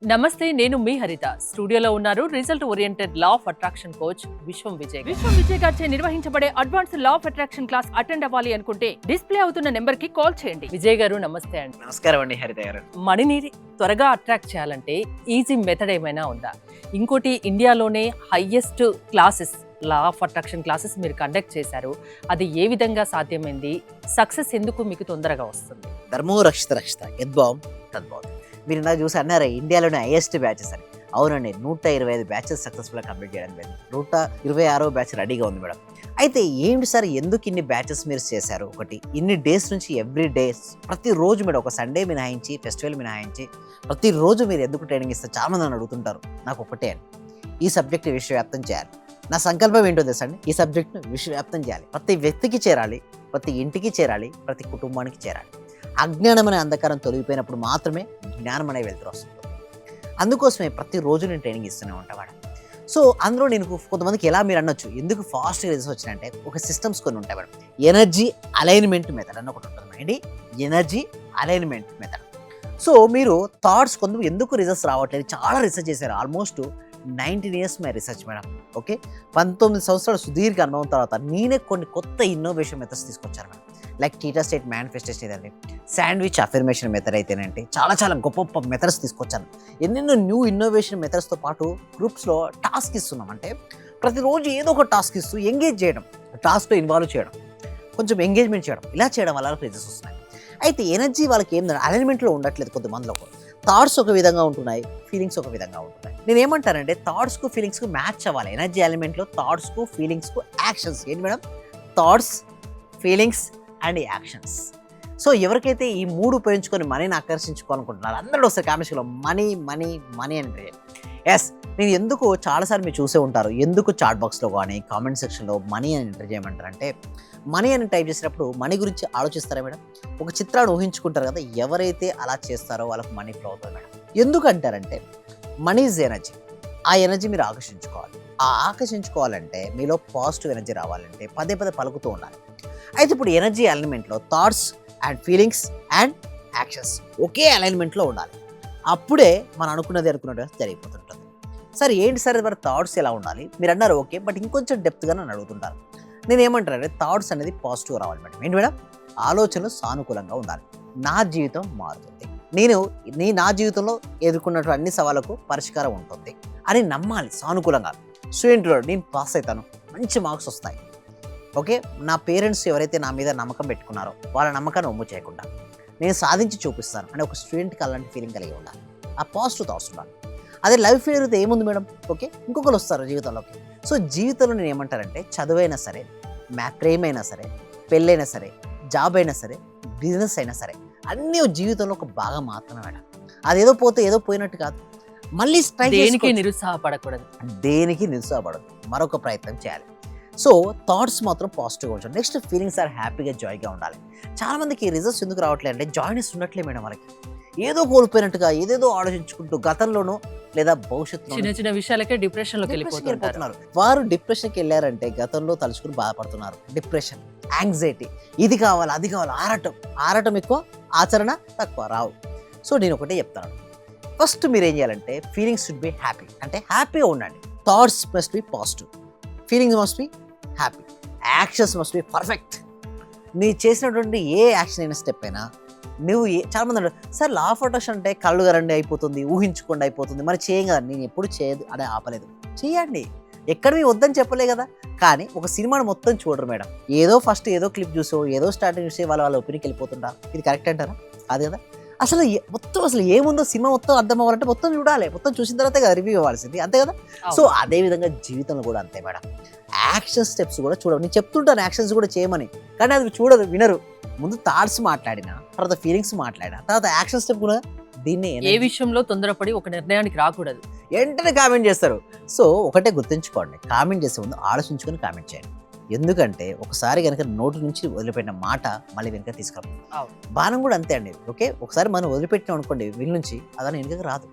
నమస్తే, నేను మీ హరిత. స్టూడియోలో ఉన్నారు result oriented law of attraction coach విశ్వం విజయ్. విశ్వం విజయ్ గారిచే నిర్వహించబడే advanced law of attraction class attend అవ్వాలి అనుకుంటే డిస్ప్లే అవుతున్న నెంబర్ కి కాల్ చేయండి. విజయ్ గారు నమస్తే అండి. నమస్కారం అండి హరిత గారు. మనీని త్వరగా అట్రాక్ట్ చేయాలంటే ఈజీ మెథడ్ ఏమైనా ఉందా? ఇంకోటి, ఇండియాలోనే highest classes law of attraction classes మీరు కండక్ట్ చేశారు. అది ఏ విధంగా సాధ్యమైంది? సక్సెస్ ఎందుకు మీకు తొందరగా వస్తుంది? ధర్మో రక్షిత రక్షిత యద్భావం తద్భావం. మీరు నాకు చూసి అన్నారా ఇండియాలోనే హైయెస్ట్ బ్యాచెస్ అని. అవునండి, 125 బ్యాచెస్ సక్సెస్ఫుల్గా కంప్లీట్ చేయడం జరిగింది. 126వ బ్యాచ్ రెడీగా ఉంది మేడం. అయితే ఏంటి సార్, ఎందుకు ఇన్ని బ్యాచెస్ మీరు చేశారు? ఒకటి, ఇన్ని డేస్ నుంచి ఎవ్రీ డేస్ ప్రతిరోజు మేడం, ఒక సండే మినహాయించి ఫెస్టివల్ మినహాయించి ప్రతిరోజు మీరు ఎందుకు ట్రైనింగ్ ఇస్తారు? చాలా మంది నన్ను అడుగుతుంటారు. నాకు ఒకటే అండి, ఈ సబ్జెక్ట్ విశ్వవ్యాప్తం చేయాలి. నా సంకల్పం ఏంటో తెలుసా అండి, ఈ సబ్జెక్ట్ను విశ్వవ్యాప్తం చేయాలి. ప్రతి వ్యక్తికి చేరాలి, ప్రతి ఇంటికి చేరాలి, ప్రతి కుటుంబానికి చేరాలి. అజ్ఞానం అనే అంధకారం తొలగిపోయినప్పుడు మాత్రమే జ్ఞానం అనే వెలుతురు వస్తుంది. అందుకోసమే ప్రతిరోజు నేను ట్రైనింగ్ ఇస్తూనే ఉంటాను. సో అందులో నేను కొంతమందికి ఎలా మీరు అనొచ్చు, ఎందుకు ఫాస్ట్గా రిజల్ట్స్ వచ్చినాయంటే, ఒక సిస్టమ్స్ కొన్ని ఉంటాయి మేడం. ఎనర్జీ అలైన్మెంట్ మెథడ్ అని ఒకటి ఉంటుంది అండి. Energy alignment method. సో మీరు థాట్స్ ఎందుకు రిజల్ట్స్ రావట్లేదు, చాలా రీసెర్చ్ చేశారు. Almost 19 years my research madam. Okay, 19 సంవత్సరాల సుదీర్ఘ అనుభవం తర్వాత నేనే కొన్ని కొత్త ఇన్నోవేషన్ మెథడ్స్ తీసుకొచ్చాను madam. Like theta state manifestation ఏదండి, శాండ్విచ్ అఫర్మేషన్ మెథడ్ అయితేనంటే చాలా గొప్ప గొప్ప మెథడ్స్ తీసుకొచ్చాను. ఎన్నెన్నో న్యూ ఇన్నోవేషన్ మెథడ్స్తో పాటు గ్రూప్స్లో టాస్క్ ఇస్తున్నాం. అంటే ప్రతిరోజు ఏదో ఒక టాస్క్ ఇస్తూ ఎంగేజ్ చేయడం, టాస్క్లో ఇన్వాల్వ్ చేయడం, కొంచెం ఎంగేజ్మెంట్ చేయడం, ఇలా చేయడం వల్ల రిజల్ట్స్ వస్తున్నాయి. అయితే ఎనర్జీ వాళ్ళకి ఏం అలైన్మెంట్లో ఉండట్లేదు. కొంతమందిలో థాట్స్ ఒక విధంగా ఉంటున్నాయి, ఫీలింగ్స్ ఒక విధంగా ఉంటున్నాయి. నేను ఏమంటానంటే, థాట్స్కు ఫీలింగ్స్కు మ్యాచ్ అవ్వాలి. ఎనర్జీ ఎలిమెంట్లో థాట్స్కు ఫీలింగ్స్కు యాక్షన్స్. ఏంటి madam? Thoughts, feelings and actions. So ఎవరికైతే ఈ 3 ఉపయోగించుకొని మనీని ఆకర్షించుకోవాలనుకుంటున్నారు, అందరూ వస్తారు కామెంట్స్లో మనీ మనీ మనీ అంటే. ఎస్, నేను ఎందుకు చాలాసార్లు మీరు చూసే ఉంటారు, ఎందుకు చాట్ బాక్స్లో కానీ కామెంట్ సెక్షన్లో మనీ అని ఎంటర్ చేయమంటారంటే, మనీ అని టైప్ చేసినప్పుడు మనీ గురించి ఆలోచిస్తారా మేడం? ఒక చిత్రాన్ని ఊహించుకుంటారు కదా, ఎవరైతే అలా చేస్తారో వాళ్ళకు మనీ ఫ్లో అవుతుంది మేడం. ఎందుకు అంటారంటే, మనీ ఈజ్ ఎనర్జీ. ఆ ఎనర్జీ మీరు ఆకర్షించుకోవాలి. ఆ ఆకర్షించుకోవాలంటే మీలో పాజిటివ్ ఎనర్జీ రావాలంటే పదే పలుకుతూ ఉండాలి. అయితే ఇప్పుడు ఎనర్జీ అలైన్మెంట్లో thoughts and feelings and actions ఒకే అలైన్మెంట్లో ఉండాలి. అప్పుడే మనం అనుకున్నట్టుగా జరిగిపోతుంటుంది. సరే ఏంటి సార్ మరి థాట్స్ ఎలా ఉండాలి? మీరు అన్నారు ఓకే, బట్ ఇంకొంచెం డెప్త్గా నన్ను అడుగుతుంటారు. నేను ఏమంటానంటే, థాట్స్ అనేది పాజిటివ్గా రావాలి మేడం. ఏంటి మేడం? ఆలోచనలు సానుకూలంగా ఉండాలి. నా జీవితం మారుతుంది, నా జీవితంలో ఎదుర్కొన్నటువంటి అన్ని సవాళ్ళకు పరిష్కారం ఉంటుంది అని నమ్మాలి సానుకూలంగా. స్టూడెంట్లో నేను పాస్ అవుతాను, మంచి మార్క్స్ వస్తాయి. ఓకే, నా పేరెంట్స్ ఎవరైతే నా మీద నమ్మకం పెట్టుకున్నారో వాళ్ళ నమ్మకాన్ని ఒమ్ము చేయకుండా నేను సాధించి చూపిస్తాను అని ఒక స్టూడెంట్కి అలాంటి ఫీలింగ్ కలిగి ఉండాలి. ఆ పాజిటివ్ థాట్స్ ఉండాలి. అదే లైఫ్ ఫెయిల్యూర్ అయితే ఏముంది మేడం? ఓకే, ఇంకొకరు వస్తారు జీవితంలోకి. సో జీవితంలో నేను ఏమంటానంటే, చదువైనా సరే, ప్రేమైనా సరే, పెళ్ళైనా సరే, జాబ్ అయినా సరే, బిజినెస్ అయినా సరే, అన్నీ జీవితంలో ఒక భాగం మాత్రమే మేడం. అదేదో పోతే ఏదో పోయినట్టు కాదు. మళ్ళీ దేనికి నిరుత్సాహపడకూడదు, మరొక ప్రయత్నం చేయాలి. సో థాట్స్ మాత్రం పాజిటివ్గా ఉంచాలి. నెక్స్ట్, ఫీలింగ్స్ ఆర్ హ్యాపీగా, జాయ్గా ఉండాలి. చాలామందికి రిజల్ట్స్ ఎందుకు రావట్లేదు అంటే, జాయ్నెస్ ఉండట్లేదు మేడం. వాళ్ళకి ఏదో కోల్పోయినట్టుగా ఏదేదో ఆలోచించుకుంటూ గతంలోనూ లేదా భవిష్యత్తులో చిన్న విషయాలకే డిప్రెషన్లోకి వెళ్ళిపోతున్నారు. వారు డిప్రెషన్కి వెళ్ళారంటే గతంలో తలుచుకుని బాధపడుతున్నారు. డిప్రెషన్, యాంగ్జైటీ, ఇది కావాలి అది కావాలి, ఆరటం ఎక్కువ, ఆచరణ తక్కువ, రావు. సో నేను ఒకటే చెప్తాను, ఫస్ట్ మీరు ఏం చేయాలంటే, ఫీలింగ్స్ షుడ్ బి హ్యాపీ. అంటే హ్యాపీగా ఉండండి. Thoughts must be positive, feelings must be happy, actions must be perfect. నీ చేసినటువంటి ఏ యాక్షన్ అయినా, స్టెప్ అయినా నువ్వు చాలామంది అంటారు, సార్ లా ఆఫ్ అట్రాక్షన్ అంటే కళ్ళు గరండి అయిపోతుంది, ఊహించుకోండి అయిపోతుంది, మరి చేయం కదా. నేను ఎప్పుడు చేయదు అనే ఆపలేదు, చేయండి. ఎక్కడ మీ వద్దని చెప్పలే కదా. కానీ ఒక సినిమాను మొత్తం చూడరు మేడం. ఏదో ఫస్ట్ ఏదో క్లిప్ చూసో, ఏదో స్టార్టింగ్ చూసి వాళ్ళ ఒపీనియన్కి వెళ్ళిపోతుంటారు. ఇది కరెక్ట్ అంటారా? అది కదా. అసలు ఏముందో సినిమా మొత్తం అర్థం అవ్వాలంటే మొత్తం చూడాలి. మొత్తం చూసిన తర్వాత కదా రివ్యూ ఇవ్వాల్సింది, అంతే కదా. సో అదే విధంగా జీవితంలో కూడా అంతే మేడం. యాక్షన్ స్టెప్స్ కూడా చూడవు. నేను చెప్తుంటాను యాక్షన్స్ కూడా చేయమని, కానీ అది చూడదు, వినరు. ముందు థాట్స్ మాట్లాడినా, తర్వాత ఫీలింగ్స్ మాట్లాడినా, తర్వాత యాక్షన్ స్టెప్ కూడా. దీన్ని ఏ విషయంలో తొందరపడి ఒక నిర్ణయానికి రాకూడదు, వెంటనే కామెంట్ చేస్తారు. సో ఒకటే గుర్తుంచుకోండి, కామెంట్ చేసే ముందు ఆలోచించుకొని కామెంట్ చేయండి. ఎందుకంటే ఒకసారి కనుక నోటి నుంచి వదిలిపెట్టిన మాట మళ్ళీ వెనుక తీసుకురాం. బాణం కూడా అంతే అండి. ఓకే, ఒకసారి మనం వదిలిపెట్టినాం అనుకోండి వీళ్ళ నుంచి, అదని వెనుకకి రాదు.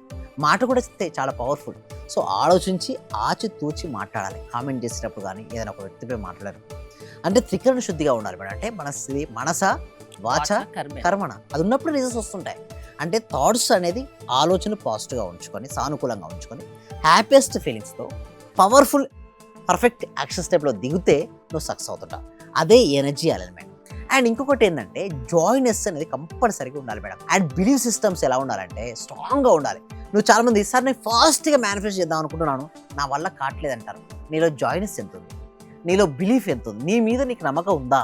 మాట కూడా చాలా పవర్ఫుల్. సో ఆలోచించి ఆచితూచి మాట్లాడాలి. కామెంట్ చేసేటప్పుడు కానీ ఏదైనా ఒక వ్యక్తిపై మాట్లాడారు అంటే త్రికరణ శుద్ధిగా ఉండాలి మేడం. అంటే మనస, వాచ, కర్మణ, అది ఉన్నప్పుడు రిజల్ట్స్ వస్తుంటాయి. అంటే థాట్స్ అనేది ఆలోచన పాజిటివ్గా ఉంచుకొని, సానుకూలంగా ఉంచుకొని, హ్యాపీయెస్ట్ ఫీలింగ్స్తో పవర్ఫుల్ పర్ఫెక్ట్ యాక్షన్ స్టెప్లో దిగితే నువ్వు సక్సెస్ అవుతుంటావు. అదే ఎనర్జీ అలైన్మెంట్. అండ్ ఇంకొకటి ఏంటంటే జాయ్నెస్ అనేది కంపల్సరీగా ఉండాలి మేడం. అండ్ బిలీవ్ సిస్టమ్స్ ఎలా ఉండాలంటే స్ట్రాంగ్గా ఉండాలి. నువ్వు చాలామంది సార్ నేను ఫాస్ట్గా మేనిఫెస్ట్ చేద్దాం అనుకుంటున్నాను, నా వల్ల కావట్లేదంటారు. నీలో జాయ్నెస్ ఎంత ఉంది, నీలో బిలీఫ్ ఎంత ఉంది, నీ మీద నీకు నమ్మకం ఉందా?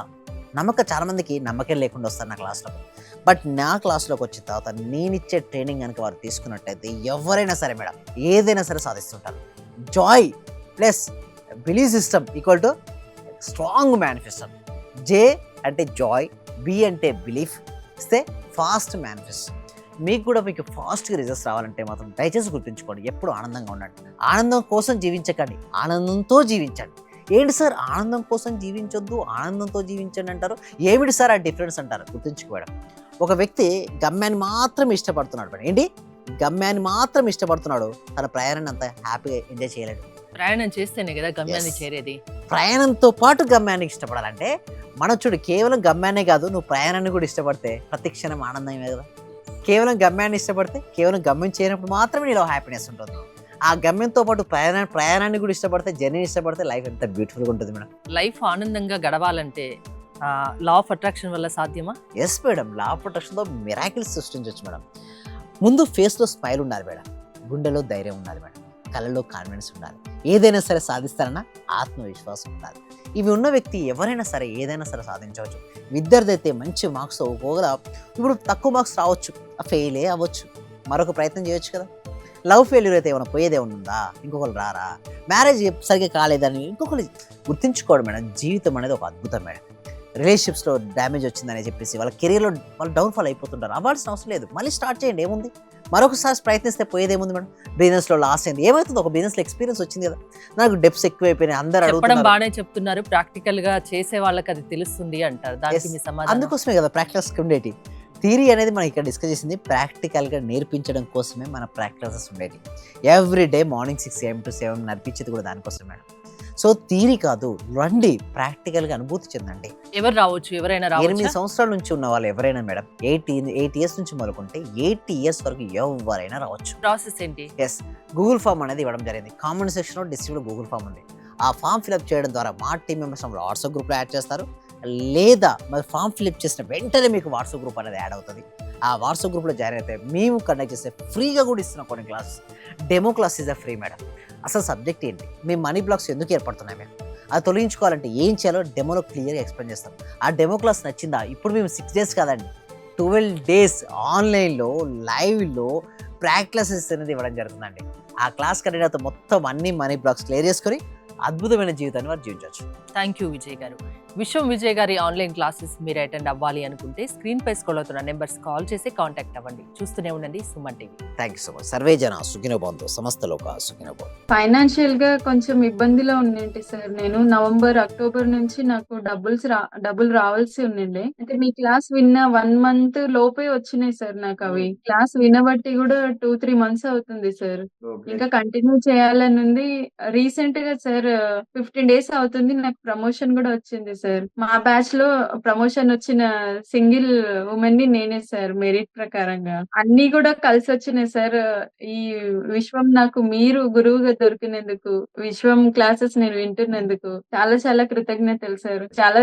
నమ్మకం చాలామందికి నమ్మకం లేకుండా వస్తారు నా క్లాస్లో. బట్ నా క్లాస్లోకి వచ్చిన తర్వాత నేను ఇచ్చే ట్రైనింగ్ కనుక వారు తీసుకున్నట్టయితే ఎవరైనా సరే మేడం ఏదైనా సరే సాధిస్తుంటారు. Joy plus believe system equal to strong manifesto. J అంటే జాయ్, బి అంటే బిలీఫ్, ఇస్తే ఫాస్ట్ మేనిఫెస్ట్. మీకు కూడా మీకు ఫాస్ట్గా రిజల్ట్స్ రావాలంటే మాత్రం దయచేసి గుర్తుంచుకోండి, ఎప్పుడు ఆనందంగా ఉండండి. ఆనందం కోసం జీవించకండి, ఆనందంతో జీవించండి. ఏంటి సార్ ఆనందం కోసం జీవించొద్దు, ఆనందంతో జీవించండి అంటారు, ఏమిటి సార్ ఆ డిఫరెన్స్ అంటారు? గుర్తుంచుకోవడం. ఒక వ్యక్తి గమ్యాన్ని మాత్రం ఇష్టపడుతున్నాడు మేడం. ఏంటి గమ్యాన్ని మాత్రం ఇష్టపడుతున్నాడు, తన ప్రయాణాన్ని అంత హ్యాపీగా ఎంజాయ్ చేయలేడు. ప్రయాణం చేస్తేనే కదా గమ్యాన్ని చేరేది. ప్రయాణంతో పాటు గమ్యాన్ని ఇష్టపడాలంటే మనం చూడు, కేవలం గమ్యాన్నే కాదు, నువ్వు ప్రయాణాన్ని కూడా ఇష్టపడితే ప్రతి క్షణం ఆనందమే కదా. కేవలం గమ్యాన్ని ఇష్టపడితే కేవలం గమ్యం చేయనప్పుడు మాత్రమే నీలో హ్యాపీనెస్ ఉంటుంది. ఆ గమ్యంతో పాటు ప్రయాణాన్ని కూడా ఇష్టపడితే, జర్నీని ఇష్టపడితే లైఫ్ ఎంత బ్యూటిఫుల్గా ఉంటుంది మేడం. లైఫ్ ఆనందంగా గడవాలంటే లా ఆఫ్ అట్రాక్షన్ వల్ల సాధ్యమా? ఎస్ మేడం, లా ఆఫ్ అట్రాక్షన్తో మిరాకిల్స్ సృష్టించవచ్చు మేడం. ముందు ఫేస్లో స్మైల్ ఉండాలి మేడం, గుండెలో ధైర్యం ఉండాలి మేడం, కళ్ళలో కాన్ఫిడెన్స్ ఉండాలి, ఏదైనా సరే సాధిస్తారన్న ఆత్మవిశ్వాసం ఉండాలి. ఇవి ఉన్న వ్యక్తి ఎవరైనా సరే ఏదైనా సరే సాధించవచ్చు. విద్యార్థి అయితే మంచి మార్క్స్ ఒకవేళ ఇప్పుడు తక్కువ మార్క్స్ రావచ్చు, ఫెయిలే అవ్వచ్చు, మరొక ప్రయత్నం చేయొచ్చు కదా. లవ్ ఫెయిల్యూర్ అయితే ఏమైనా పోయేది ఏమైనా ఉందా? ఇంకొకరు రారా? మ్యారేజ్ సరిగ్గా కాలేదని ఇంకొకరు గుర్తించుకోవడం మేడం. జీవితం అనేది ఒక అద్భుతం మేడం. రిలేషన్షిప్స్లో డ్యామేజ్ వచ్చిందని చెప్పేసి వాళ్ళ కెరీర్లో వాళ్ళు డౌన్ఫాల్ అయిపోతుంటారు. అవ్వాల్సిన అవసరం లేదు, మళ్ళీ స్టార్ట్ చేయండి, ఏముంది? మరొకసారి ప్రయత్నిస్తే పోయేదేముంది మేడం? బిజినెస్లో లాస్ అయింది, ఏమవుతుంది? ఒక బిజినెస్లో ఎక్స్పీరియన్స్ వచ్చింది కదా, నాకు డెప్స్ ఎక్కువైపోయినాయి, అందరూ చెప్పడం అడుగుతున్నారు. బాగానే చెప్తున్నారు, ప్రాక్టికల్ గా చేసే వాళ్ళకి అది తెలుస్తుంది అంటారు. దానికి మీ సమాధానం? అందుకోసమే కదా ప్రాక్టీస్ ఉండేటి. థియరీ అనేది మనం ఇక్కడ డిస్కస్ చేసింది ప్రాక్టికల్గా నేర్పించడం కోసమే మన ప్రాక్టీసెస్ ఉండేది. Every day morning 6 AM to 7 నడిపించేది కూడా దానికోసం మేడం. సో థియరీ కాదు, రండి ప్రాక్టికల్గా అనుభూతి చెందండి. ఎవరు రావచ్చు? ఎవరైనా 8 రావచ్చు. సంవత్సరాల నుంచి ఉన్న వాళ్ళు ఎవరైనా మేడం, 8 years నుంచి మొదలుకుంటే 80 years వరకు ఎవరైనా రావచ్చు. ప్రాసెస్ ఏంటి? ఎస్, గూగుల్ ఫామ్ అనేది ఇవ్వడం జరిగింది. కామెంట్ సెక్షన్లో డిస్క్రిప్షన్లో గూగుల్ ఫామ్ ఉంది. ఆ ఫామ్ ఫిల్అప్ చేయడం ద్వారా మా టీం మెంబర్స్ వాట్సాప్ గ్రూప్లో యాడ్ చేస్తారు, లేదా మరి ఫామ్ ఫిల్అప్ చేసిన వెంటనే మీకు వాట్సాప్ గ్రూప్ అనేది యాడ్ అవుతుంది. ఆ వాట్సాప్ గ్రూప్లో జాయిన్ అయితే మేము కండక్ట్ చేస్తే ఫ్రీగా కూడా ఇస్తున్నాం కొన్ని classes. Demo class is free madam. అసలు సబ్జెక్ట్ ఏంటి, మీ మనీ బ్లాక్స్ ఎందుకు ఏర్పడుతున్నాయి మేము, అది తొలగించుకోవాలంటే ఏం చేయాలో డెమోలో క్లియర్గా ఎక్స్ప్లెయిన్ చేస్తాం. ఆ డెమో క్లాస్ నచ్చిందా? ఇప్పుడు మేము 6 days కాదండి, 12 days ఆన్లైన్లో లైవ్లో ప్రాక్టీసెస్ అనేది ఇవ్వడం జరుగుతుందండి. ఆ క్లాస్ కంటే మొత్తం అన్ని మనీ బ్లాక్స్ క్లియర్ చేసుకొని అద్భుతమైన జీవితాన్ని వారు జీవించవచ్చు. థ్యాంక్ యూ విజయ్ గారు. విశ్వం విజయ్ గారి ఆన్లైన్ క్లాసెస్ మీరు అటెండ్ అవ్వాలి అనుకుంటే స్క్రీన్ పై స్క్రోల్ అవుతున్న నెంబర్స్ కాల్ చేసి కాంటాక్ట్ అవ్వండి. చూస్తూనే ఉండండి Suman TV. Thank you so much. Survey జన సుఖినో భవంతు, సమస్త లోక సుఖినో భవంతు. ఫైనాన్షియల్ గా కొంచెం ఇబ్బందిలో ఉండింటి సార్. నేను నవంబర్, అక్టోబర్ నుంచి నాకు డబ్బులు రావాల్సి ఉండిండే. అంటే మీ క్లాస్ విన్న 1 month లోపే వచ్చినాయి సార్ నాకు అవి. క్లాస్ వినబట్టి కూడా 2-3 months అవుతుంది సార్. ఇంకా కంటిన్యూ చేయాలని ఉంది. రీసెంట్ గా సార్ 15 days అవుతుంది, నాకు ప్రమోషన్ కూడా వచ్చింది సార్. మా బ్యాచ్ లో ప్రమోషన్ వచ్చిన సింగిల్ ఉమెన్ ని నేనే సార్, మెరిట్ ప్రకారంగా. అన్ని కూడా కలిసి వచ్చినాయి సార్. ఈ విశ్వం నాకు మీరు గురువుగా దొరికినందుకు, విశ్వం క్లాసెస్ నేను వింటున్నందుకు చాలా చాలా కృతజ్ఞతలు సార్. చాలా